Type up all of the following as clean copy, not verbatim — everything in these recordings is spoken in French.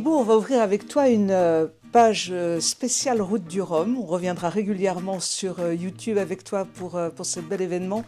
Thibaut, on va ouvrir avec toi une page spéciale Route du Rhum. On reviendra régulièrement sur YouTube avec toi pour ce bel événement.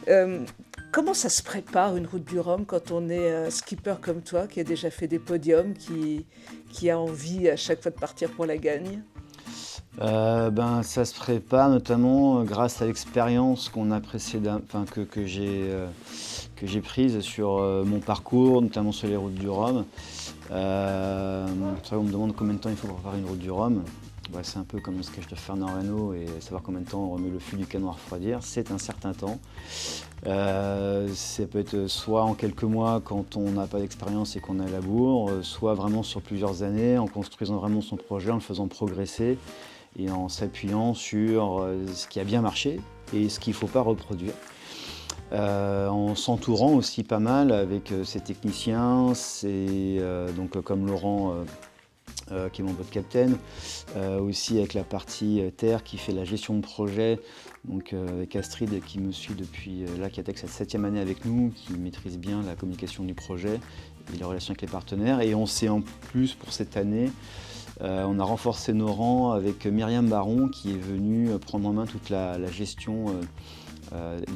Euh, Comment ça se prépare une Route du Rhum quand on est skipper comme toi, qui a déjà fait des podiums, qui a envie à chaque fois de partir pour la gagne? Ça se prépare notamment grâce à l'expérience qu'on a que j'ai prise sur mon parcours, notamment sur les routes du Rhum. C'est vrai qu'on me demande combien de temps il faut pour préparer une route du Rhum. C'est un peu comme le sketch de Fernand Reynaud et savoir combien de temps on remet le fût du canon à refroidir. C'est un certain temps. Ça peut être soit en quelques mois quand on n'a pas d'expérience et qu'on est à la bourre, soit vraiment sur plusieurs années en construisant vraiment son projet, en le faisant progresser et en s'appuyant sur ce qui a bien marché et ce qu'il ne faut pas reproduire. En s'entourant aussi pas mal avec ses techniciens, comme Laurent qui est mon pote capitaine, aussi avec la partie terre qui fait la gestion de projet, donc avec Astrid qui me suit depuis qui attaque sa 7e année avec nous, qui maîtrise bien la communication du projet et les relations avec les partenaires. Et on s'est en plus pour cette année, on a renforcé nos rangs avec Myriam Baron qui est venue prendre en main toute la gestion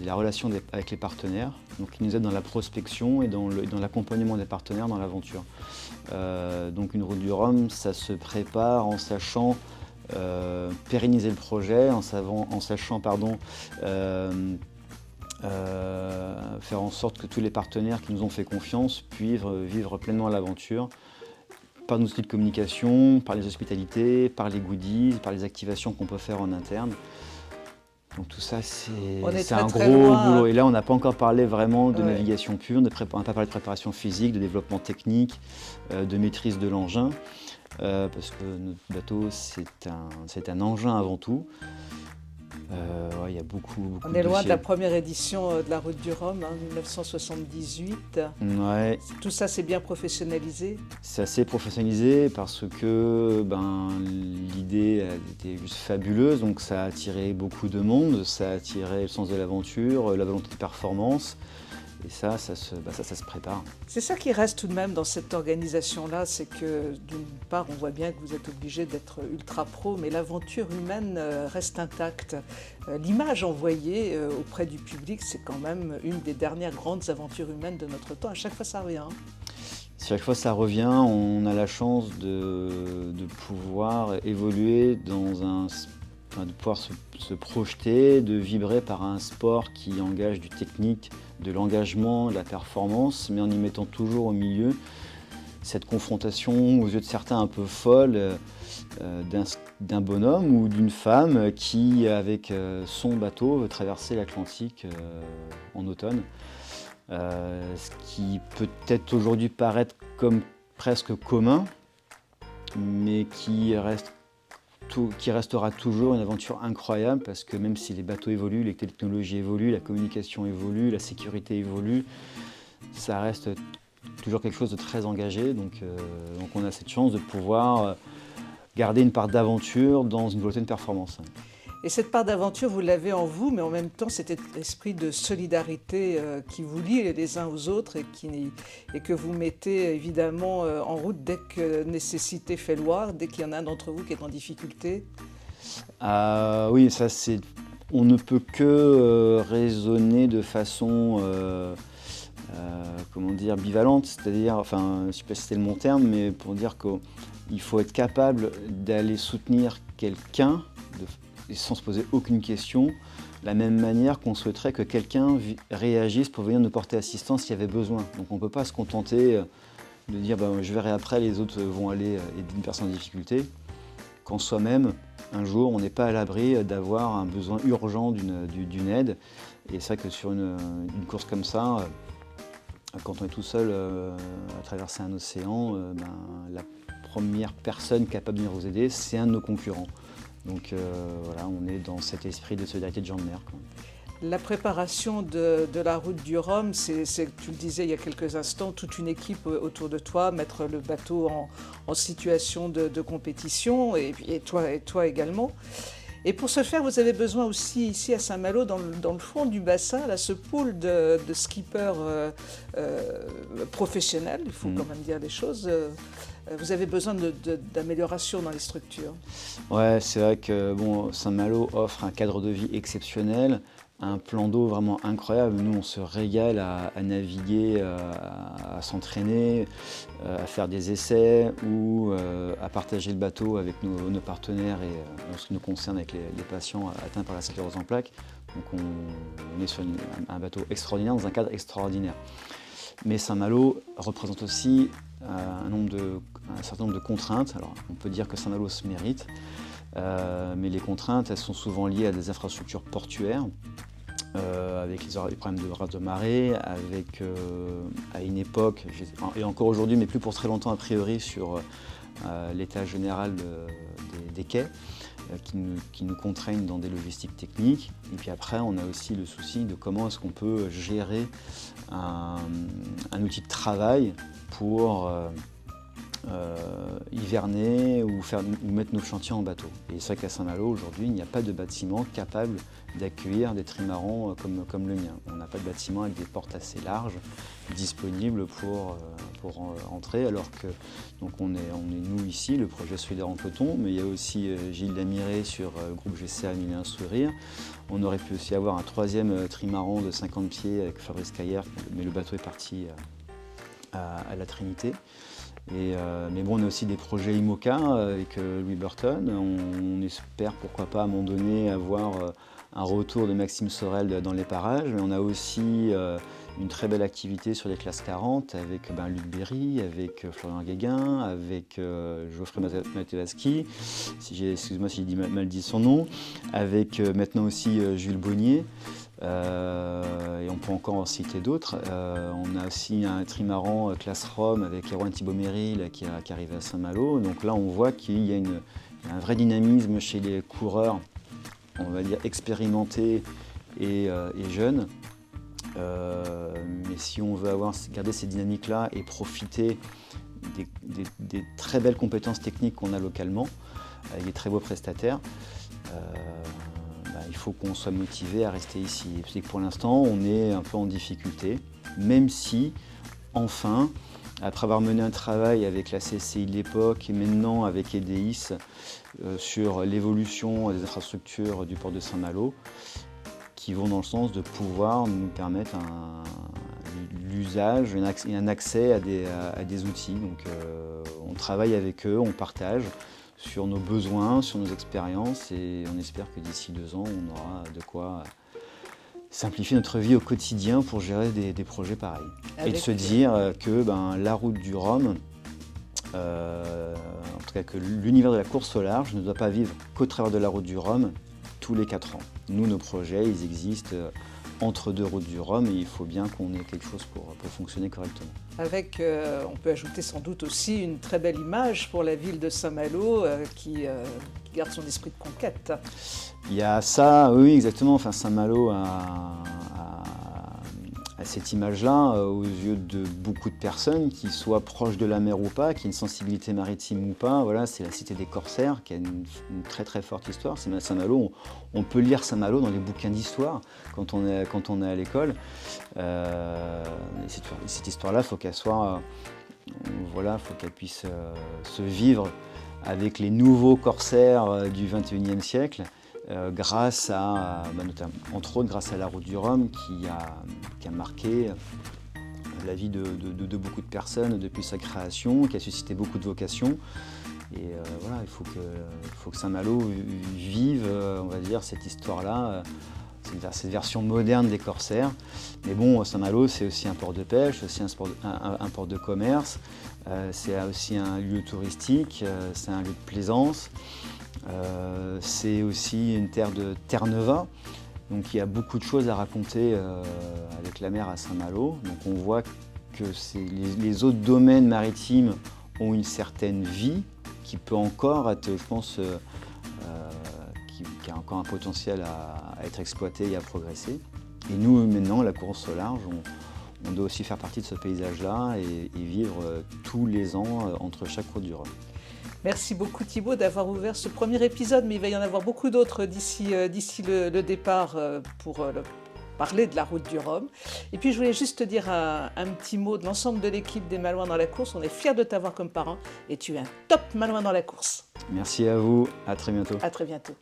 la relation avec les partenaires, donc qui nous aide dans la prospection et dans l'accompagnement des partenaires dans l'aventure. Donc une route du Rhum, ça se prépare en sachant pérenniser le projet, en sachant faire en sorte que tous les partenaires qui nous ont fait confiance puissent vivre pleinement l'aventure par nos outils de communication, par les hospitalités, par les goodies, par les activations qu'on peut faire en interne. Donc tout ça, c'est un gros boulot. Et là, on n'a pas encore parlé vraiment de navigation pure, on n'a pas parlé de préparation physique, de développement technique, de maîtrise de l'engin, parce que notre bateau, c'est un engin avant tout. Il y a beaucoup On est loin de la première édition de la Route du Rhum, 1978. Ouais. Tout ça, c'est bien professionnalisé? C'est assez professionnalisé parce que l'idée était juste fabuleuse, donc ça a attiré beaucoup de monde, ça a attiré le sens de l'aventure, la volonté de performance. Et ça se prépare. C'est ça qui reste tout de même dans cette organisation-là, c'est que d'une part, on voit bien que vous êtes obligé d'être ultra pro, mais l'aventure humaine reste intacte. L'image envoyée auprès du public, c'est quand même une des dernières grandes aventures humaines de notre temps. À chaque fois, ça revient. Chaque fois, ça revient. On a la chance de pouvoir évoluer de pouvoir se projeter, de vibrer par un sport qui engage du technique, de l'engagement, de la performance, mais en y mettant toujours au milieu cette confrontation aux yeux de certains un peu folle d'un bonhomme ou d'une femme qui, avec son bateau, veut traverser l'Atlantique en automne. Ce qui peut être aujourd'hui paraître comme presque commun, mais qui restera toujours une aventure incroyable parce que même si les bateaux évoluent, les technologies évoluent, la communication évolue, la sécurité évolue, ça reste toujours quelque chose de très engagé. Donc on a cette chance de pouvoir garder une part d'aventure dans une volonté de performance. Et cette part d'aventure, vous l'avez en vous, mais en même temps, cet esprit de solidarité qui vous lie les uns aux autres et que vous mettez évidemment en route dès que nécessité fait loi, dès qu'il y en a un d'entre vous qui est en difficulté. Oui, on ne peut que raisonner de façon bivalente, c'est-à-dire, je ne sais pas si c'est le bon terme, mais pour dire qu'il faut être capable d'aller soutenir quelqu'un sans se poser aucune question, de la même manière qu'on souhaiterait que quelqu'un réagisse pour venir nous porter assistance s'il y avait besoin. Donc on ne peut pas se contenter de dire je verrai après, les autres vont aller aider une personne en difficulté, quand soi-même, un jour, on n'est pas à l'abri d'avoir un besoin urgent d'une aide. Et c'est vrai que sur une course comme ça, quand on est tout seul à traverser un océan, la première personne capable de venir vous aider, c'est un de nos concurrents. Donc on est dans cet esprit de solidarité de gens de mer. La préparation de la Route du Rhum, c'est, tu le disais il y a quelques instants, toute une équipe autour de toi, mettre le bateau en situation de compétition, et toi également. Et pour ce faire, vous avez besoin aussi, ici à Saint-Malo, dans le fond du bassin, là, ce pool de skippers professionnels, il faut quand même dire les choses, vous avez besoin d'amélioration dans les structures. Ouais, c'est vrai que Saint-Malo offre un cadre de vie exceptionnel, un plan d'eau vraiment incroyable. Nous, on se régale à naviguer, à s'entraîner, à faire des essais ou à partager le bateau avec nos partenaires et en ce qui nous concerne avec les patients atteints par la sclérose en plaques. Donc on est sur un bateau extraordinaire, dans un cadre extraordinaire. Mais Saint-Malo représente aussi un certain nombre de contraintes. Alors, on peut dire que Saint-Malo se mérite, mais les contraintes, elles sont souvent liées à des infrastructures portuaires, avec les problèmes de raz de marée, à une époque, et encore aujourd'hui, mais plus pour très longtemps a priori, sur l'état général des quais, qui nous contraignent dans des logistiques techniques. Et puis après, on a aussi le souci de comment est-ce qu'on peut gérer un outil de travail pour hiverner ou mettre nos chantiers en bateau. Et c'est vrai qu'à Saint-Malo, aujourd'hui, il n'y a pas de bâtiment capable d'accueillir des trimarans comme le mien. On n'a pas de bâtiment avec des portes assez larges disponibles pour entrer, alors que donc on est nous ici, le projet Solidaire en Coton, mais il y a aussi Gilles Lamiré sur le groupe GCA Mille et un Sourires. On aurait pu aussi avoir un troisième trimaran de 50 pieds avec Fabrice Caillère, mais le bateau est parti à la Trinité. Mais bon, on a aussi des projets IMOCA avec Louis Burton. On espère pourquoi pas à un moment donné avoir un retour de Maxime Sorel dans les parages. Mais on a aussi une très belle activité sur les classes 40 avec Luc Berry, avec Florian Guéguin, avec Geoffrey Matevaski, excuse-moi si j'ai mal dit son nom, avec maintenant aussi Jules Bonnier. Et on peut encore en citer d'autres. On a aussi un trimaran classe Rome avec Erwan Thibaut-Méry qui arrive à Saint-Malo. Donc là, on voit qu'il y a un vrai dynamisme chez les coureurs, on va dire expérimentés et jeunes. Mais si on veut garder ces dynamiques-là et profiter des très belles compétences techniques qu'on a localement, avec des très beaux prestataires, il faut qu'on soit motivé à rester ici. Et pour l'instant, on est un peu en difficulté, même si, enfin, après avoir mené un travail avec la CCI de l'époque et maintenant avec EDIS sur l'évolution des infrastructures du port de Saint-Malo, qui vont dans le sens de pouvoir nous permettre l'usage et un accès à des outils. Donc on travaille avec eux, on partage sur nos besoins, sur nos expériences et on espère que d'ici 2 ans, on aura de quoi simplifier notre vie au quotidien pour gérer des projets pareils. Et de se dire que la route du Rhum, en tout cas que l'univers de la course au large ne doit pas vivre qu'au travers de la route du Rhum tous les 4 ans. Nous, nos projets, ils existent entre 2 routes du Rhum et il faut bien qu'on ait quelque chose pour fonctionner correctement. Avec, on peut ajouter sans doute aussi une très belle image pour la ville de Saint-Malo qui garde son esprit de conquête. Il y a ça, oui exactement, enfin, Saint-Malo a cette image-là aux yeux de beaucoup de personnes, qui soient proches de la mer ou pas, qui aient une sensibilité maritime ou pas. Voilà, c'est la cité des corsaires qui a une très très forte histoire. C'est Saint-Malo, on peut lire Saint-Malo dans les bouquins d'histoire quand on est à l'école. Cette histoire-là, il faut qu'elle soit, faut qu'elle puisse se vivre avec les nouveaux corsaires du XXIe siècle. Grâce à, notamment, entre autres grâce à la route du Rhum qui a marqué la vie de beaucoup de personnes depuis sa création, qui a suscité beaucoup de vocations. Et il faut que Saint-Malo vive, on va dire, cette histoire-là, cette version moderne des corsaires. Mais bon, Saint-Malo, c'est aussi un port de pêche, c'est aussi un port de commerce, c'est aussi un lieu touristique, c'est un lieu de plaisance. C'est aussi une terre de Terre-Neuva, donc il y a beaucoup de choses à raconter avec la mer à Saint-Malo. Donc on voit que les autres domaines maritimes ont une certaine vie qui peut encore être, je pense, qui a encore un potentiel à être exploité et à progresser. Et nous, maintenant, la course au large, on doit aussi faire partie de ce paysage-là et vivre tous les ans entre chaque route du Rhum. Merci beaucoup Thibaut d'avoir ouvert ce premier épisode, mais il va y en avoir beaucoup d'autres d'ici le départ pour parler de la route du Rhum. Et puis je voulais juste te dire un petit mot de l'ensemble de l'équipe des Malouins dans la course. On est fiers de t'avoir comme parent et tu es un top Malouin dans la course. Merci à vous, à très bientôt. À très bientôt.